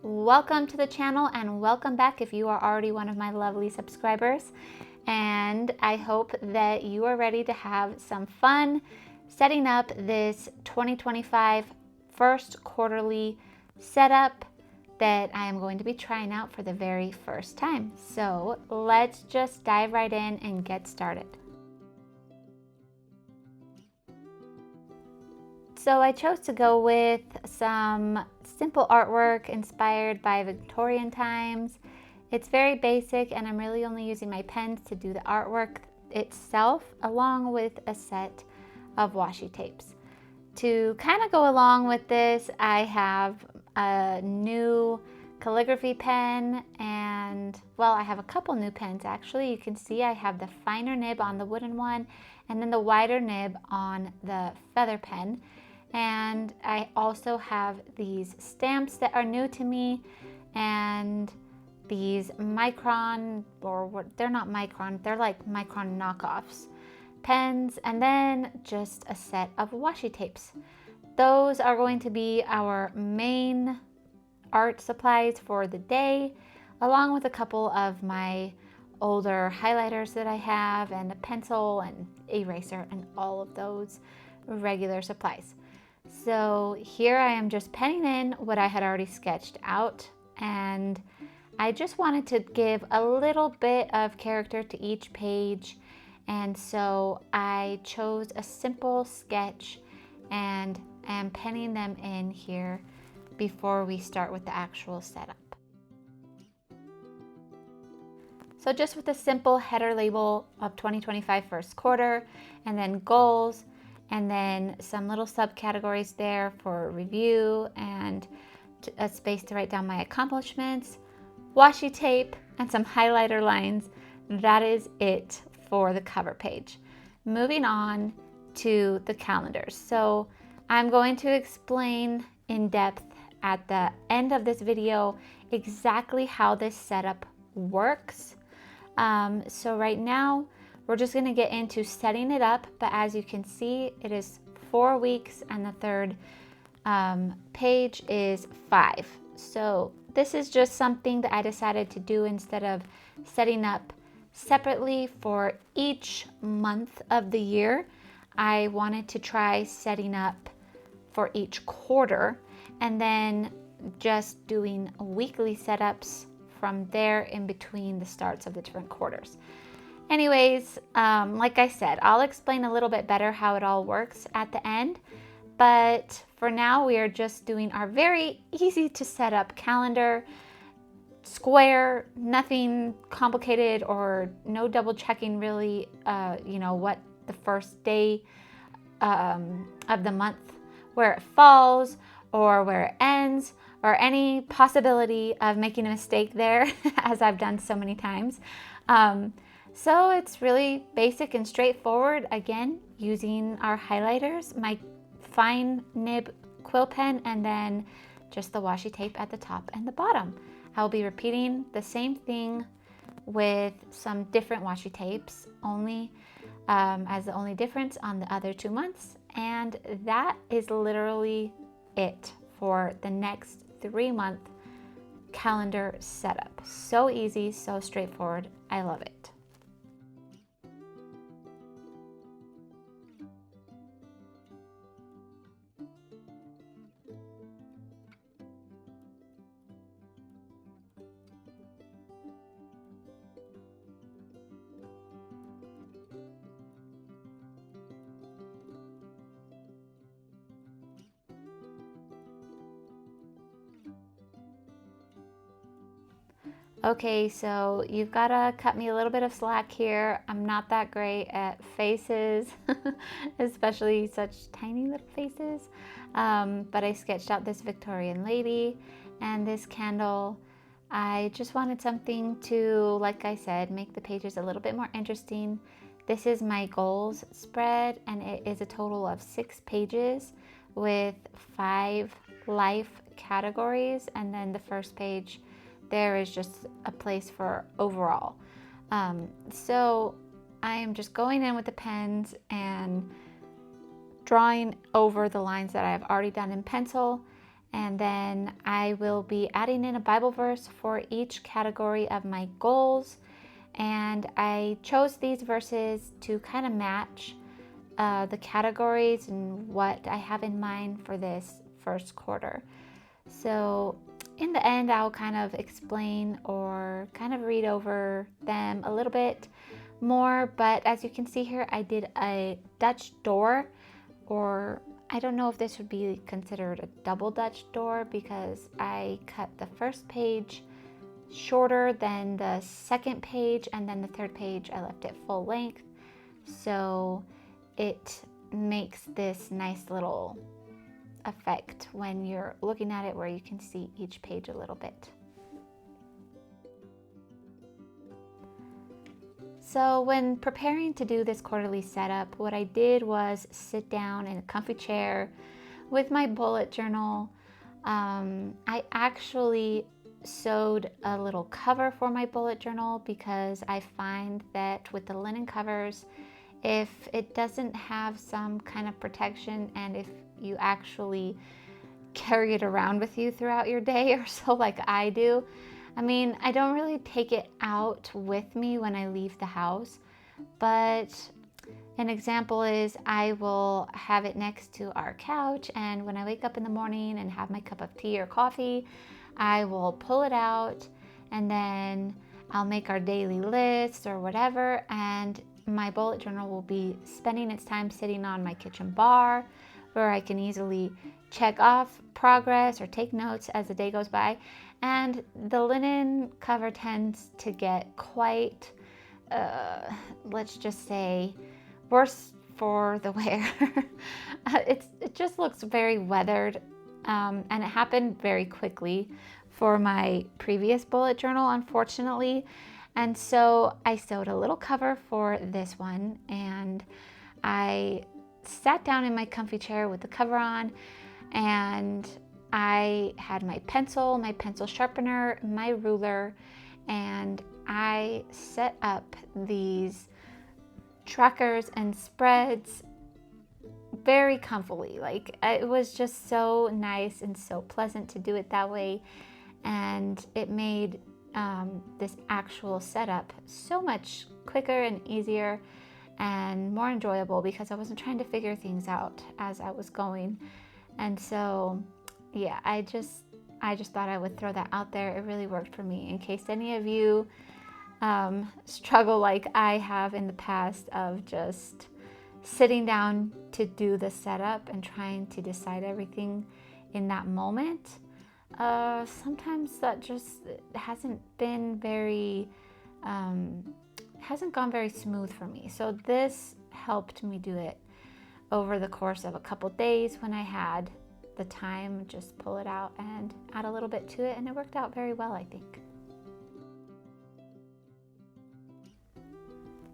Welcome to the channel and welcome back if you are already one of my lovely subscribers. And I hope that you are ready to have some fun setting up this 2025 first quarterly setup that I am going to be trying out for the very first time. So let's just dive right in and get started. So I chose to go with some simple artwork inspired by Victorian times. It's very basic and I'm really only using my pens to do the artwork itself along with a set of washi tapes. To kind of go along with this, I have a new calligraphy pen and, well, I have a couple new pens actually. You can see I have the finer nib on the wooden one and then the wider nib on the feather pen. And I also have these stamps that are new to me and these micron, or what, they're not micron, they're like micron knockoffs pens, and then just a set of washi tapes. Those are going to be our main art supplies for the day, along with a couple of my older highlighters that I have and a pencil and eraser and all of those regular supplies. So here I am just penning in what I had already sketched out, and I just wanted to give a little bit of character to each page, and so I chose a simple sketch and am penning them in here before we start with the actual setup. So just with a simple header label of 2025 first quarter, and then goals, and then some little subcategories there for review and a space to write down my accomplishments, washi tape, and some highlighter lines. That is it for the cover page. Moving on to the calendars. So I'm going to explain in depth at the end of this video exactly how this setup works. So right now, we're just going to get into setting it up, but as you can see, it is 4 weeks and the third page is 5. So this is just something that I decided to do instead of setting up separately for each month of the year. I wanted to try setting up for each quarter and then just doing weekly setups from there in between the starts of the different quarters. Anyways, like I said, I'll explain a little bit better how it all works at the end, but for now we are just doing our very easy to set up calendar, square, nothing complicated or no double checking really, what the first day of the month, where it falls or where it ends, or any possibility of making a mistake there, as I've done so many times. So it's really basic and straightforward, again, using our highlighters, my fine nib quill pen, and then just the washi tape at the top and the bottom. I'll be repeating the same thing with some different washi tapes, only as the only difference on the other 2 months. And that is literally it for the next 3-month calendar setup. So easy, so straightforward. I love it. Okay, so you've got to cut me a little bit of slack here. I'm not that great at faces, especially such tiny little faces. But I sketched out this Victorian lady and this candle. I just wanted something to, like I said, make the pages a little bit more interesting. This is my goals spread, and it is a total of 6 pages with 5 life categories, and then the first page there is just a place for overall. So I am just going in with the pens and drawing over the lines that I've already done in pencil, And then I will be adding in a Bible verse for each category of my goals. And I chose these verses to kind of match the categories and what I have in mind for this first quarter. So in the end, I'll kind of explain or kind of read over them a little bit more. But as you can see here, I did a Dutch door, or I don't know if this would be considered a double Dutch door, because I cut the first page shorter than the second page, and then the third page I left it full length. So it makes this nice little effect when you're looking at it, where you can see each page a little bit. So when preparing to do this quarterly setup, what I did was sit down in a comfy chair with my bullet journal. I actually sewed a little cover for my bullet journal, because I find that with the linen covers, if it doesn't have some kind of protection, and if you actually carry it around with you throughout your day or so like I do, I mean, I don't really take it out with me when I leave the house, but an example is I will have it next to our couch, and when I wake up in the morning and have my cup of tea or coffee, I will pull it out, and then I'll make our daily list or whatever, and my bullet journal will be spending its time sitting on my kitchen bar, where I can easily check off progress or take notes as the day goes by. And the linen cover tends to get quite, let's just say, worse for the wear. It just looks very weathered, and it happened very quickly for my previous bullet journal, unfortunately. And so I sewed a little cover for this one, and I sat down in my comfy chair with the cover on, and I had my pencil sharpener, my ruler, and I set up these trackers and spreads very comfily. Like, it was just so nice and so pleasant to do it that way, and it made this actual setup so much quicker and easier and more enjoyable, because I wasn't trying to figure things out as I was going. And so yeah, I just thought I would throw that out there. It really worked for me, in case any of you struggle like I have in the past of just sitting down to do the setup and trying to decide everything in that moment. Sometimes that just hasn't been very, hasn't gone very smooth for me. So this helped me do it over the course of a couple days when I had the time. Just pull it out and add a little bit to it, and it worked out very well, I think.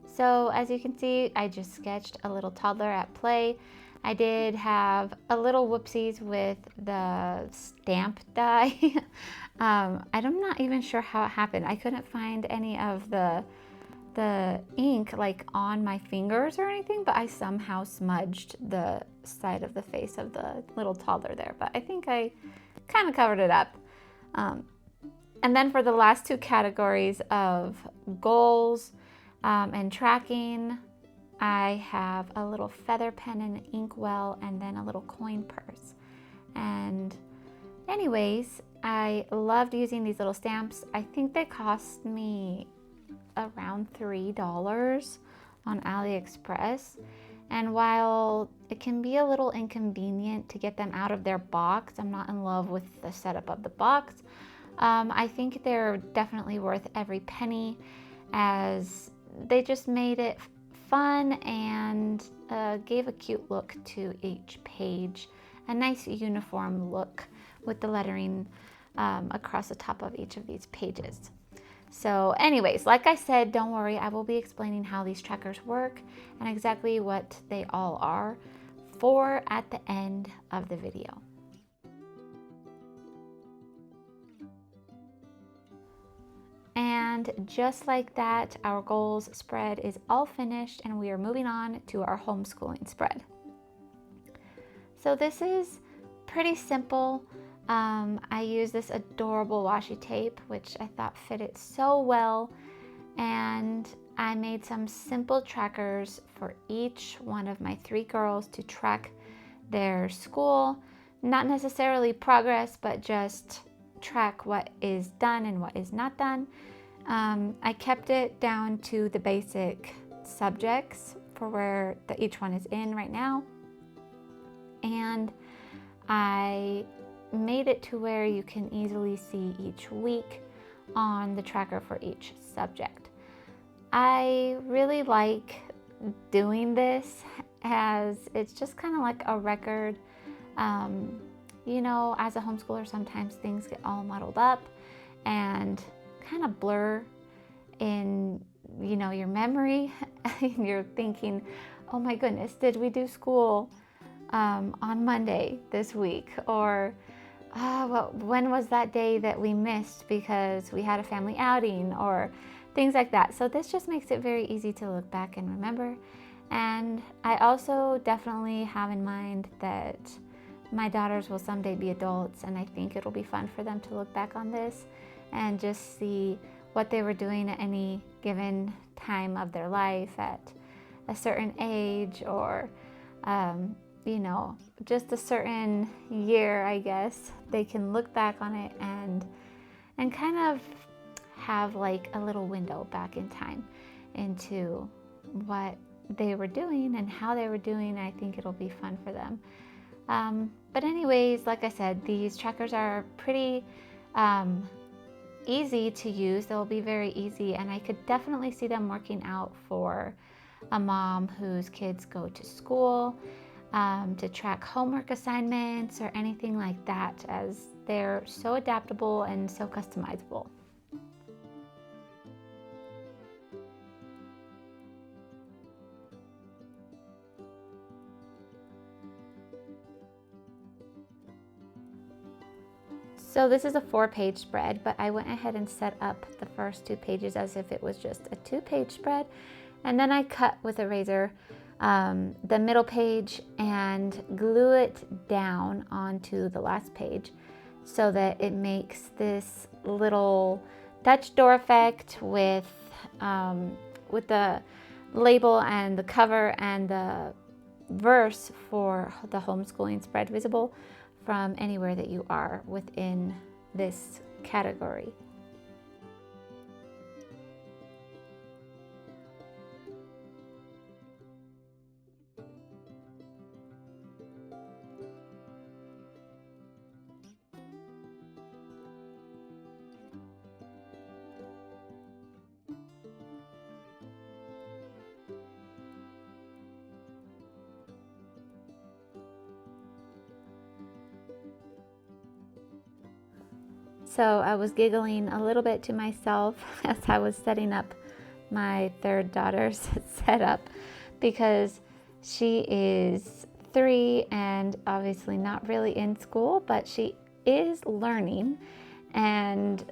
So as you can see, I just sketched a little toddler at play. I did have a little whoopsies with the stamp die. I'm not even sure how it happened. I couldn't find any of the ink like on my fingers or anything, but I somehow smudged the side of the face of the little toddler there. But I think I kind of covered it up. And then for the last two categories of goals and tracking, I have a little feather pen and inkwell, and then a little coin purse. And anyways, I loved using these little stamps. I think they cost me around $3 on AliExpress. And while it can be a little inconvenient to get them out of their box, I'm not in love with the setup of the box. I think they're definitely worth every penny, as they just made it fun and gave a cute look to each page, a nice uniform look with the lettering across the top of each of these pages. So anyways, like I said, don't worry, I will be explaining how these trackers work and exactly what they all are for at the end of the video. And just like that, our goals spread is all finished, and we are moving on to our homeschooling spread. So this is pretty simple. I use this adorable washi tape, which I thought fitted so well, and I made some simple trackers for each one of my 3 girls to track their school, not necessarily progress, but just track what is done and what is not done. I kept it down to the basic subjects for where each one is in right now, and I made it to where you can easily see each week on the tracker for each subject. I really like doing this as it's just kind of like a record. You know, as a homeschooler, sometimes things get all muddled up and kind of blur in, you know, your memory. You're thinking, oh my goodness, did we do school on Monday this week? Or well, when was that day that we missed because we had a family outing, or things like that. So this just makes it very easy to look back and remember. And I also definitely have in mind that my daughters will someday be adults, and I think it'll be fun for them to look back on this and just see what they were doing at any given time of their life at a certain age, or you know, just a certain year, I guess. They can look back on it and kind of have like a little window back in time into what they were doing and how they were doing. I think it'll be fun for them. But anyways, like I said, these trackers are pretty easy to use. They'll be very easy, and I could definitely see them working out for a mom whose kids go to school, to track homework assignments or anything like that, as they're so adaptable and so customizable. So this is a 4-page spread, but I went ahead and set up the first 2 pages as if it was just a 2-page spread. And then I cut with a razor the middle page and glue it down onto the last page so that it makes this little Dutch door effect with the label and the cover and the verse for the homeschooling spread visible from anywhere that you are within this category. So I was giggling a little bit to myself as I was setting up my 3rd daughter's setup, because she is 3 and obviously not really in school, but she is learning. And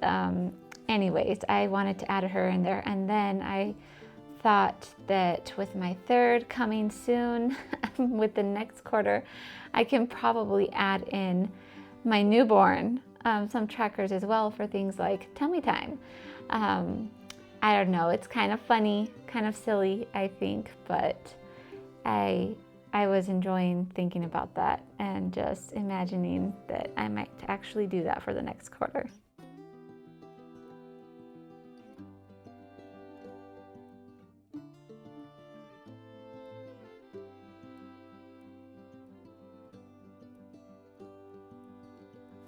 anyways, I wanted to add her in there, and then I thought that with my 3rd coming soon, with the next quarter, I can probably add in my newborn some trackers as well for things like tummy time. I don't know, it's kind of funny, kind of silly, I think, but I was enjoying thinking about that and just imagining that I might actually do that for the next quarter.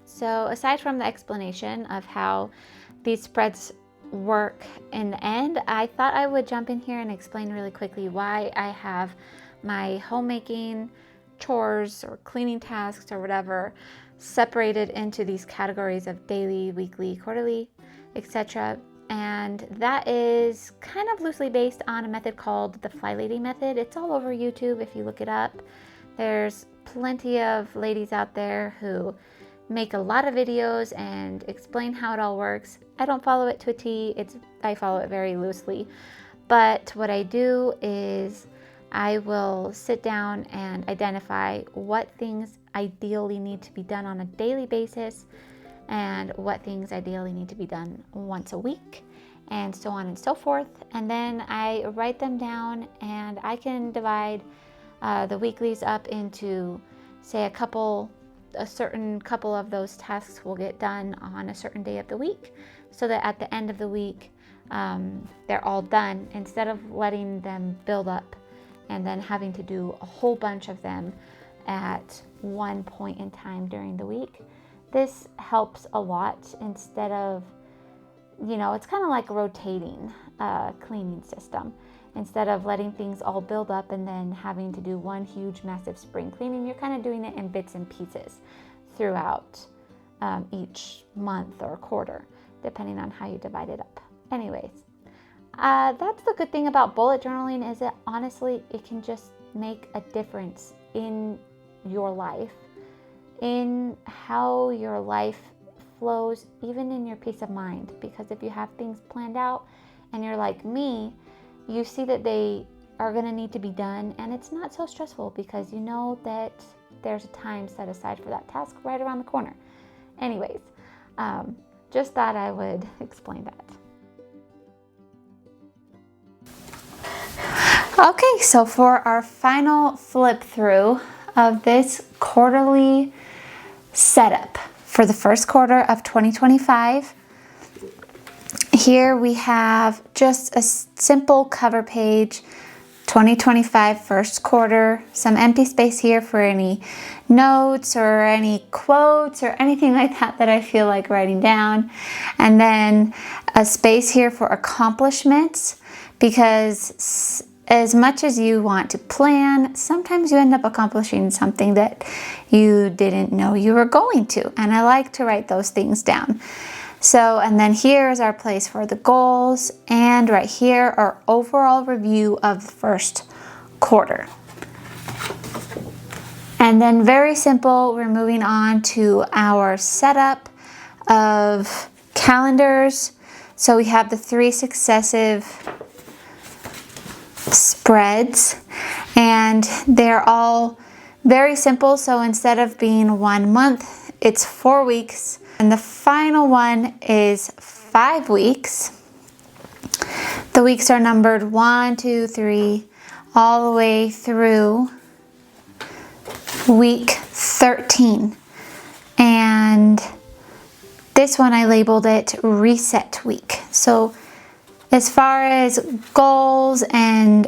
So aside from the explanation of how these spreads work in the end, I thought I would jump in here and explain really quickly why I have my homemaking chores or cleaning tasks or whatever separated into these categories of daily, weekly, quarterly, etc. And that is kind of loosely based on a method called the Fly Lady method. It's all over YouTube if you look it up. There's plenty of ladies out there who make a lot of videos and explain how it all works. I don't follow it to a T. I follow it very loosely. But what I do is I will sit down and identify what things ideally need to be done on a daily basis, and what things ideally need to be done once a week, and so on and so forth. And then I write them down, and I can divide the weeklies up into, say, a certain couple of those tasks will get done on a certain day of the week, so that at the end of the week they're all done, instead of letting them build up and then having to do a whole bunch of them at one point in time during the week. This helps a lot, instead of, it's kind of like rotating a cleaning system. Instead of letting things all build up and then having to do one huge massive spring cleaning, you're kind of doing it in bits and pieces throughout each month or quarter, depending on how you divide it up. Anyways, that's the good thing about bullet journaling, is that honestly, it can just make a difference in your life, in how your life flows, even in your peace of mind. Because if you have things planned out and you're like me, you see that they are going to need to be done, and it's not so stressful because you know that there's a time set aside for that task right around the corner. Anyways, just thought I would explain that. Okay, so for our final flip through of this quarterly setup for the first quarter of 2025, here we have just a simple cover page, 2025 first quarter, some empty space here for any notes or any quotes or anything like that I feel like writing down. And then a space here for accomplishments, because as much as you want to plan, sometimes you end up accomplishing something that you didn't know you were going to. And I like to write those things down. So, and then here is our place for the goals, and right here our overall review of the first quarter. And then very simple, we're moving on to our setup of calendars. So we have the 3 successive spreads, and they're all very simple. So instead of being 1 month, it's 4 weeks. And the final one is 5 weeks. The weeks are numbered 1, 2, 3, all the way through week 13. And this one I labeled it Reset Week. So as far as goals and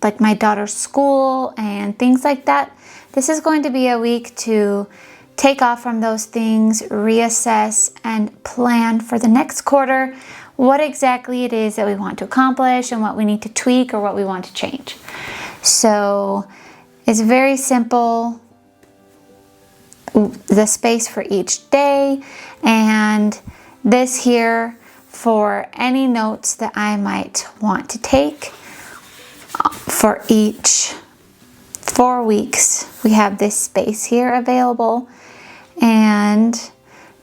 like my daughter's school and things like that, this is going to be a week to take off from those things, reassess, and plan for the next quarter what exactly it is that we want to accomplish and what we need to tweak or what we want to change. So it's very simple, the space for each day, and this here for any notes that I might want to take for each 4 weeks. We have this space here available, and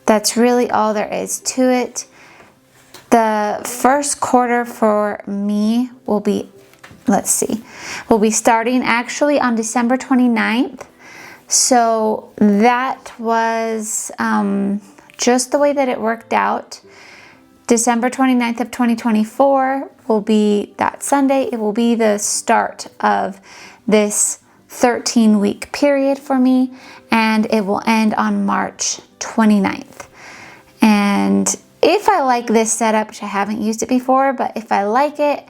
that's really all there is to it. The first quarter for me will be, we'll be starting actually on December 29th. So that was just the way that it worked out. December 29th of 2024 will be that Sunday. It will be the start of this 13-week period for me, and it will end on March 29th. And if I like this setup, which I haven't used it before, but if I like it,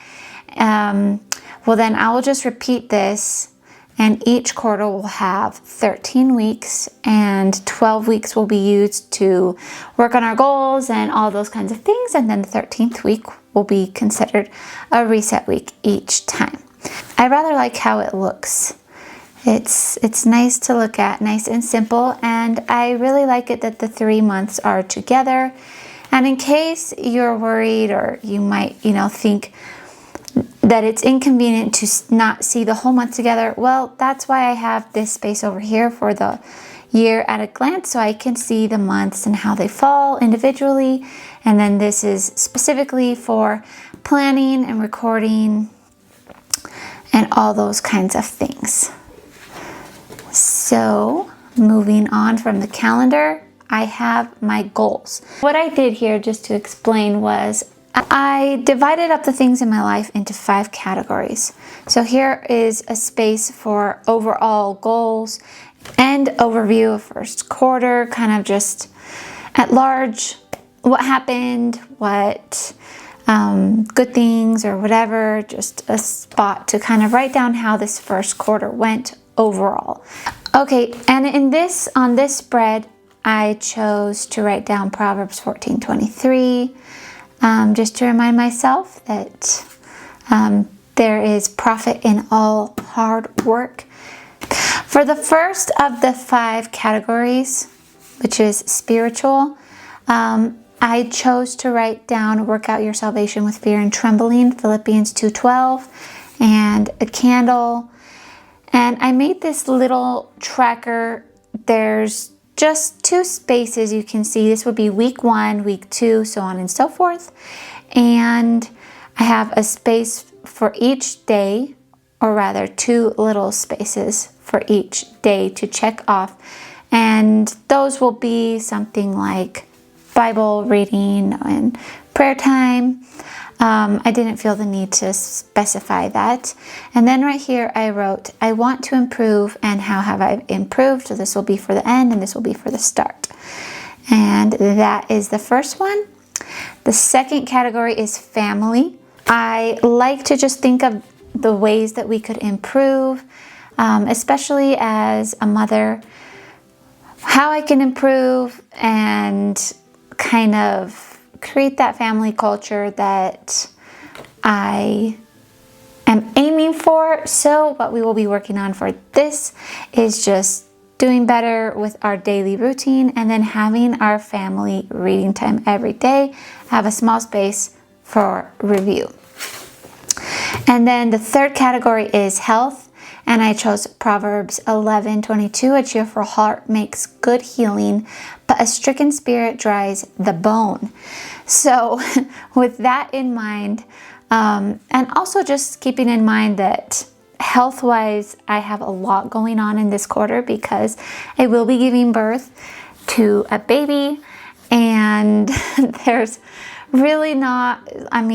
well then I will just repeat this, and each quarter will have 13 weeks, and 12 weeks will be used to work on our goals and all those kinds of things, and then the 13th week will be considered a reset week each time. I rather like how it looks. It's nice to look at, nice and simple, and I really like it that the 3 months are together. And in case you're worried, or you might, think that it's inconvenient to not see the whole month together, well, that's why I have this space over here for the year at a glance, so I can see the months and how they fall individually. And then this is specifically for planning and recording and all those kinds of things. So moving on from the calendar, I have my goals. What I did here, just to explain, was I divided up the things in my life into 5 categories. So here is a space for overall goals and overview of first quarter, kind of just at large, what happened, what good things or whatever, just a spot to kind of write down how this first quarter went overall. Okay, and on this spread, I chose to write down Proverbs 14:23, just to remind myself that there is profit in all hard work. For the first of the 5 categories, which is spiritual, I chose to write down work out your salvation with fear and trembling, Philippians 2:12, and a candle. And I made this little tracker. There's just 2 spaces you can see. This would be week 1, week 2, so on and so forth. And I have a space for each day, or rather 2 little spaces for each day to check off. And those will be something like Bible reading and prayer time. I didn't feel the need to specify that. And then right here I wrote, I want to improve and how have I improved? So this will be for the end and this will be for the start. And that is the first one. The second category is family. I like to just think of the ways that we could improve, especially as a mother, how I can improve and kind of create that family culture that I am aiming for. So what we will be working on for this is just doing better with our daily routine and then having our family reading time every day, have a small space for review. And then the third category is health. And I chose Proverbs 11:22, a cheerful heart makes good healing, but a stricken spirit dries the bone. So with that in mind, and also just keeping in mind that health-wise, I have a lot going on in this quarter because I will be giving birth to a baby, and there's really not, I'm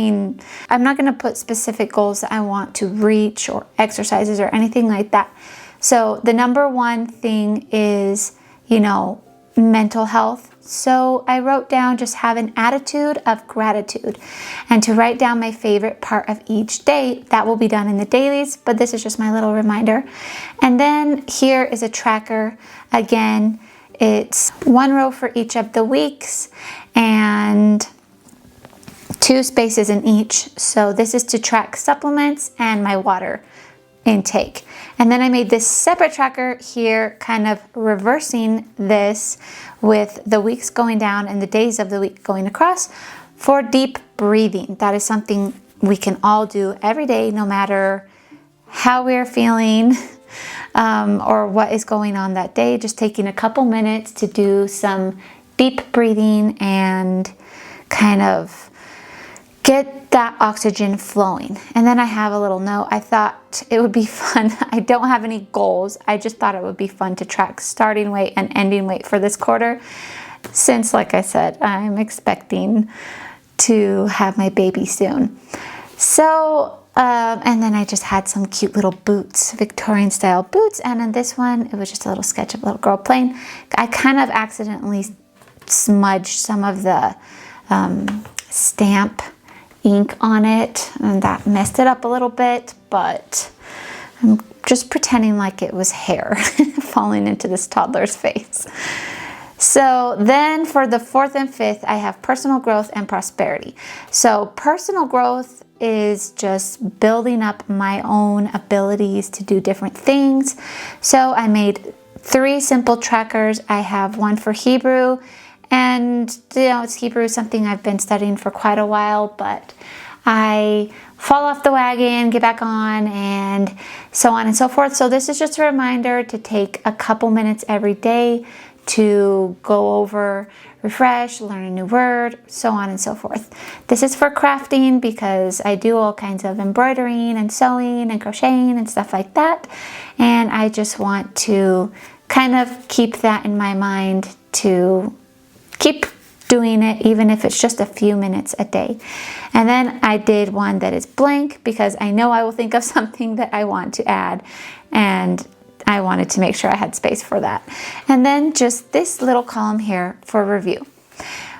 not going to put specific goals that I want to reach or exercises or anything like that. So the number one thing is, mental health. So I wrote down just have an attitude of gratitude and to write down my favorite part of each day. That will be done in the dailies, but this is just my little reminder. And then here is a tracker. Again, it's 1 row for each of the weeks and 2 spaces in each. So this is to track supplements and my water intake. And then I made this separate tracker here, kind of reversing this with the weeks going down and the days of the week going across for deep breathing. That is something we can all do every day, no matter how we're feeling or what is going on that day. Just taking a couple minutes to do some deep breathing and kind of get that oxygen flowing. And then I have a little note. I thought it would be fun. I don't have any goals. I just thought it would be fun to track starting weight and ending weight for this quarter, since, like I said, I'm expecting to have my baby soon. So, and then I just had some cute little boots, Victorian style boots. And in this one, it was just a little sketch of a little girl playing. I kind of accidentally smudged some of the stamp ink on it, and that messed it up a little bit, but I'm just pretending like it was hair falling into this toddler's face. So then for the 4th and 5th, I have personal growth and prosperity. So personal growth is just building up my own abilities to do different things. So I made 3 simple trackers. I have one for Hebrew. And, it's Hebrew, something I've been studying for quite a while, but I fall off the wagon, get back on, and so on and so forth. So this is just a reminder to take a couple minutes every day to go over, refresh, learn a new word, so on and so forth. This is for crafting because I do all kinds of embroidering and sewing and crocheting and stuff like that. And I just want to kind of keep that in my mind to keep doing it, even if it's just a few minutes a day. And then I did one that is blank because I know I will think of something that I want to add, and I wanted to make sure I had space for that. And then just this little column here for review.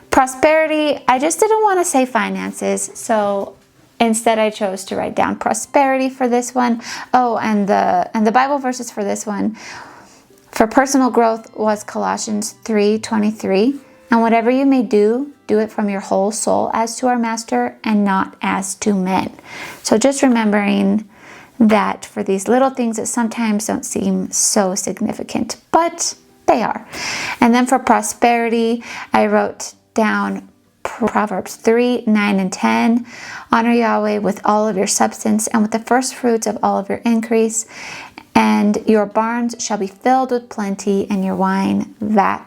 Prosperity, I just didn't want to say finances, so instead I chose to write down prosperity for this one. Oh, and the Bible verses for this one for personal growth was Colossians 3:23. And whatever you may do, do it from your whole soul as to our master and not as to men. So just remembering that for these little things that sometimes don't seem so significant, but they are. And then for prosperity, I wrote down Proverbs 3:9 and 10. Honor Yahweh with all of your substance and with the first fruits of all of your increase. And your barns shall be filled with plenty, and your wine vats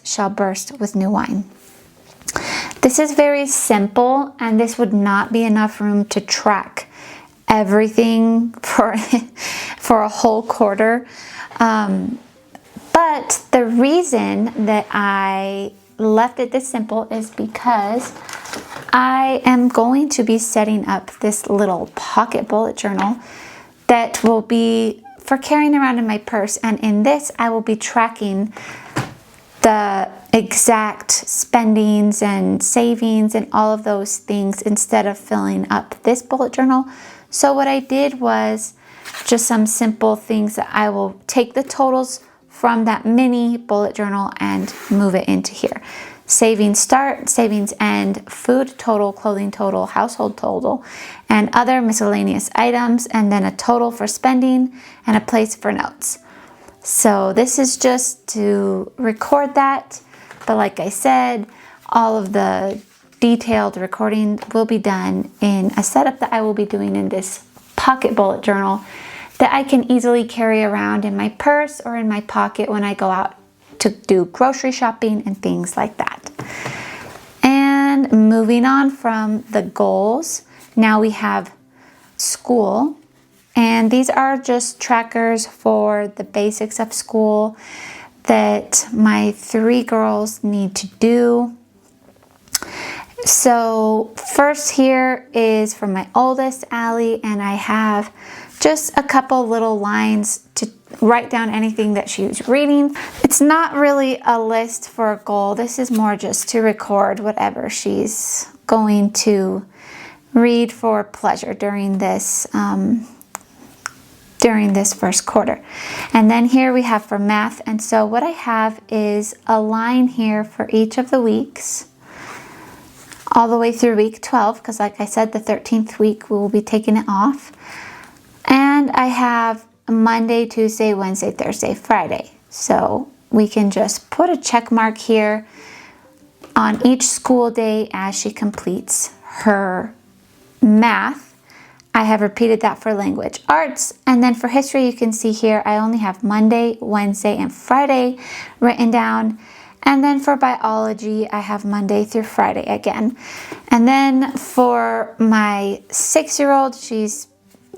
shall burst with new wine. This is very simple, and this would not be enough room to track everything for a whole quarter. But the reason that I left it this simple is because I am going to be setting up this little pocket bullet journal that will be for carrying around in my purse, and in this I will be tracking the exact spendings and savings and all of those things instead of filling up this bullet journal. So what I did was just some simple things that I will take the totals from that mini bullet journal and move it into here. Savings start, savings end, food total, clothing total, household total, and other miscellaneous items, and then a total for spending and a place for notes. So this is just to record that, but like I said, all of the detailed recording will be done in a setup that I will be doing in this pocket bullet journal that I can easily carry around in my purse or in my pocket when I go out to do grocery shopping and things like that. And moving on from the goals, now we have school. And these are just trackers for the basics of school that my 3 girls need to do. So first here is for my oldest, Allie, and I have just a couple little lines to write down anything that she's reading. It's not really a list for a goal. This is more just to record whatever she's going to read for pleasure during this first quarter. And then here we have for math. And so what I have is a line here for each of the weeks, all the way through week 12, because like I said, the 13th week we will be taking it off. And I have Monday, Tuesday, Wednesday, Thursday, Friday. So we can just put a check mark here on each school day as she completes her math. I have repeated that for language arts. And then for history, you can see here, I only have Monday, Wednesday, and Friday written down. And then for biology, I have Monday through Friday again. And then for my 6-year-old, she's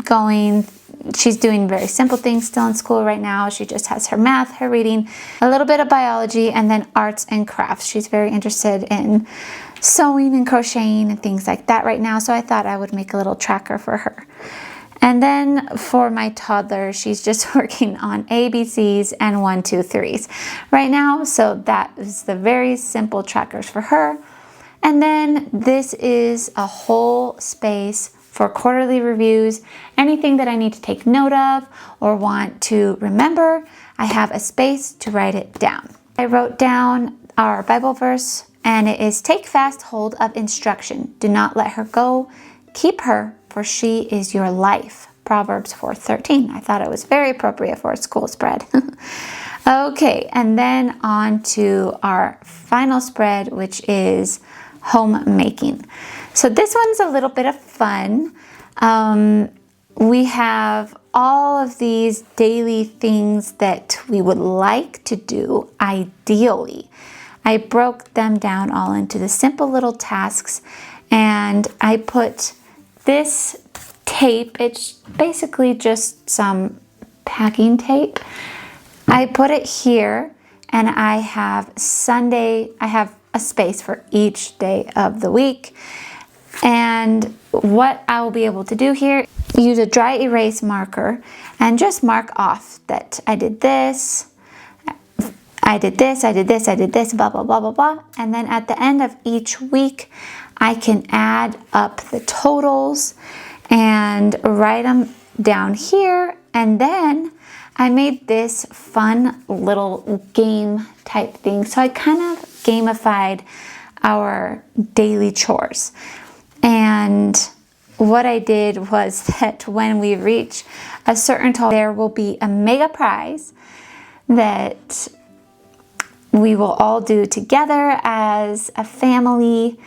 doing very simple things still in school right now. She just has her math, her reading, a little bit of biology, and then arts and crafts. She's very interested in sewing and crocheting and things like that right now. So I thought I would make a little tracker for her. And then for my toddler, she's just working on ABCs and 1, 2, 3s right now. So that is the very simple trackers for her. And then this is a whole space for quarterly reviews, anything that I need to take note of or want to remember, I have a space to write it down. I wrote down our Bible verse, and it is, take fast hold of instruction. Do not let her go. Keep her, for she is your life. Proverbs 4:13. I thought it was very appropriate for a school spread. Okay, and then on to our final spread, which is homemaking. So this one's a little bit of fun. We have all of these daily things that we would like to do ideally. I broke them down all into the simple little tasks, and I put this tape, it's basically just some packing tape. I put it here, and I have Sunday, I have a space for each day of the week. And what I will be able to do here, use a dry erase marker and just mark off that I did this, I did this, I did this, I did this, blah, blah, blah, blah, blah. And then at the end of each week, I can add up the totals and write them down here. And then I made this fun little game type thing. So I kind of gamified our daily chores. And what I did was that when we reach a certain total, there will be a mega prize that we will all do together as a family.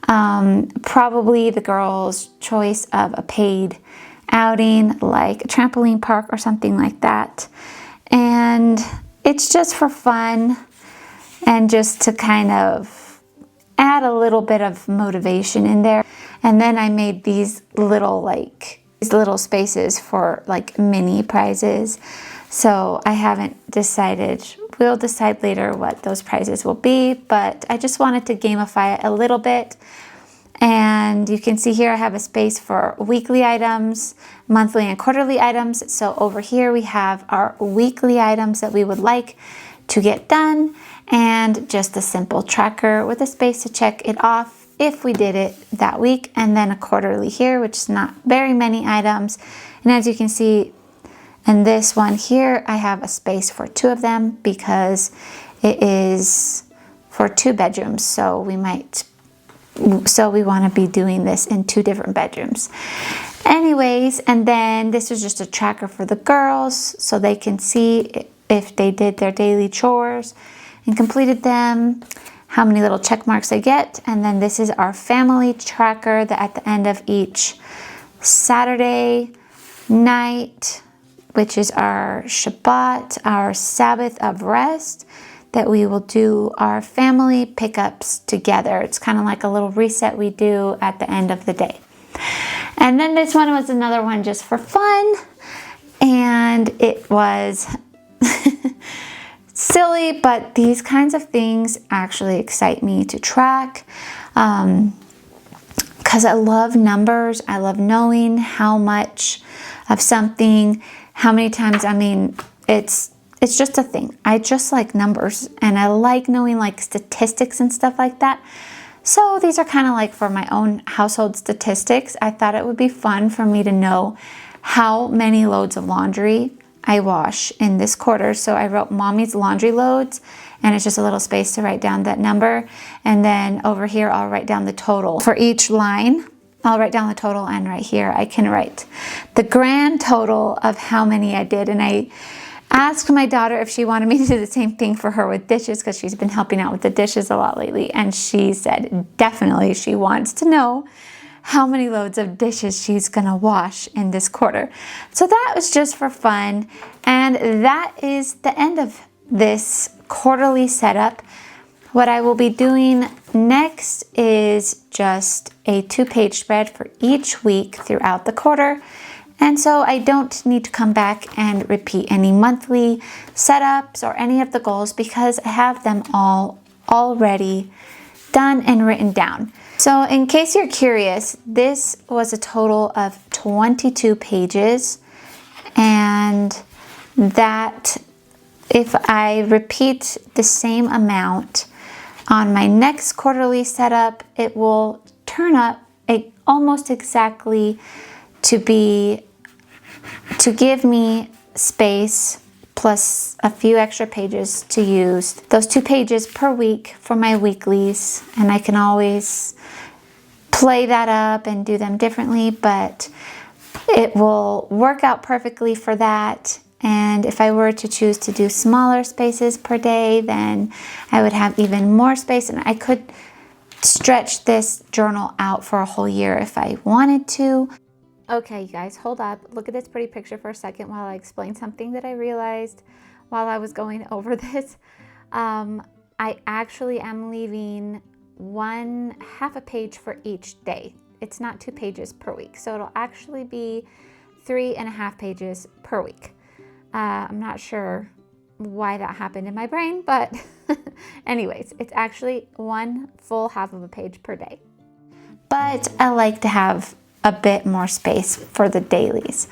Probably the girls' choice of a paid outing, like a trampoline park or something like that. And it's just for fun and just to kind of add a little bit of motivation in there. And then I made these little spaces for like mini prizes. So I haven't decided. We'll decide later what those prizes will be, but I just wanted to gamify it a little bit. And you can see here I have a space for weekly items, monthly and quarterly items. So over here we have our weekly items that we would like to get done, and just a simple tracker with a space to check it off if we did it that week, and then a quarterly here, which is not very many items. And as you can see in this one here, I have a space for 2 of them because it is for 2 bedrooms. So we want to be doing this in 2 different bedrooms. Anyways, and then this is just a tracker for the girls so they can see if they did their daily chores and completed them, how many little check marks they get. And then this is our family tracker that at the end of each Saturday night, which is our Shabbat, our Sabbath of rest, that we will do our family pickups together. It's kind of like a little reset we do at the end of the day. And then this one was another one just for fun, and it was silly, but these kinds of things actually excite me to track because I love numbers. I love knowing how much of something, how many times. I mean, it's just a thing. I just like numbers, and I like knowing like statistics and stuff like that. So these are kind of like for my own household statistics. I thought it would be fun for me to know how many loads of laundry I wash in this quarter. So I wrote mommy's laundry loads, and it's just a little space to write down that number. And then over here, I'll write down the total for each line. I'll write down the total, and right here, I can write the grand total of how many I did. And I asked my daughter if she wanted me to do the same thing for her with dishes, because she's been helping out with the dishes a lot lately. And she said definitely she wants to know how many loads of dishes she's gonna wash in this quarter. So that was just for fun. And that is the end of this quarterly setup. What I will be doing next is just a 2-page spread for each week throughout the quarter. And so I don't need to come back and repeat any monthly setups or any of the goals because I have them all already done and written down. So in case you're curious, this was a total of 22 pages, and that if I repeat the same amount on my next quarterly setup, it will turn up almost exactly to give me space plus a few extra pages to use. Those 2 pages per week for my weeklies, and I can always play that up and do them differently, but it will work out perfectly for that. And if I were to choose to do smaller spaces per day, then I would have even more space, and I could stretch this journal out for a whole year if I wanted to. Okay, you guys, hold up. Look at this pretty picture for a second while I explain something that I realized while I was going over this. I actually am leaving half a page for each day. It's not 2 pages per week, so it'll actually be 3.5 pages per week. I'm not sure why that happened in my brain, but anyways, it's actually one full half of a page per day. But I like to have a bit more space for the dailies.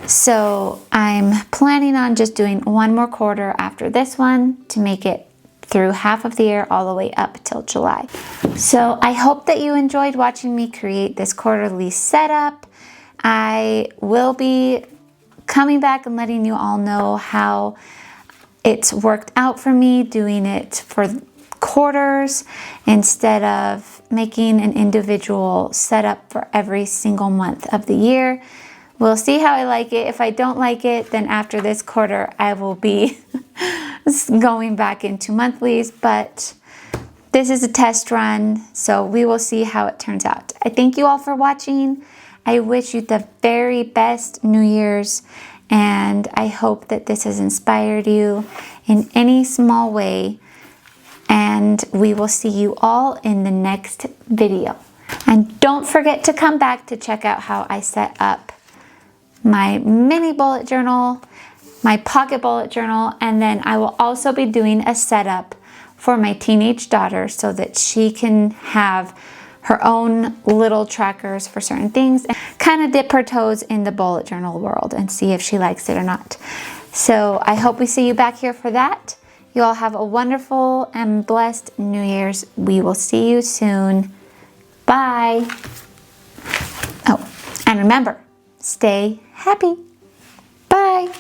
So I'm planning on just doing one more quarter after this one to make it through half of the year all the way up till July. So I hope that you enjoyed watching me create this quarterly setup. I will be coming back and letting you all know how it's worked out for me doing it for quarters instead of making an individual setup for every single month of the year. We'll see how I like it. If I don't like it, then after this quarter, I will be going back into monthlies, but this is a test run, so we will see how it turns out. I thank you all for watching. I wish you the very best New Year's, and I hope that this has inspired you in any small way, and we will see you all in the next video. And don't forget to come back to check out how I set up my mini bullet journal, my pocket bullet journal, and then I will also be doing a setup for my teenage daughter so that she can have her own little trackers for certain things and kind of dip her toes in the bullet journal world and see if she likes it or not. So I hope we see you back here for that. You all have a wonderful and blessed New Year's. We will see you soon. Bye. Oh, and remember, stay happy. Bye.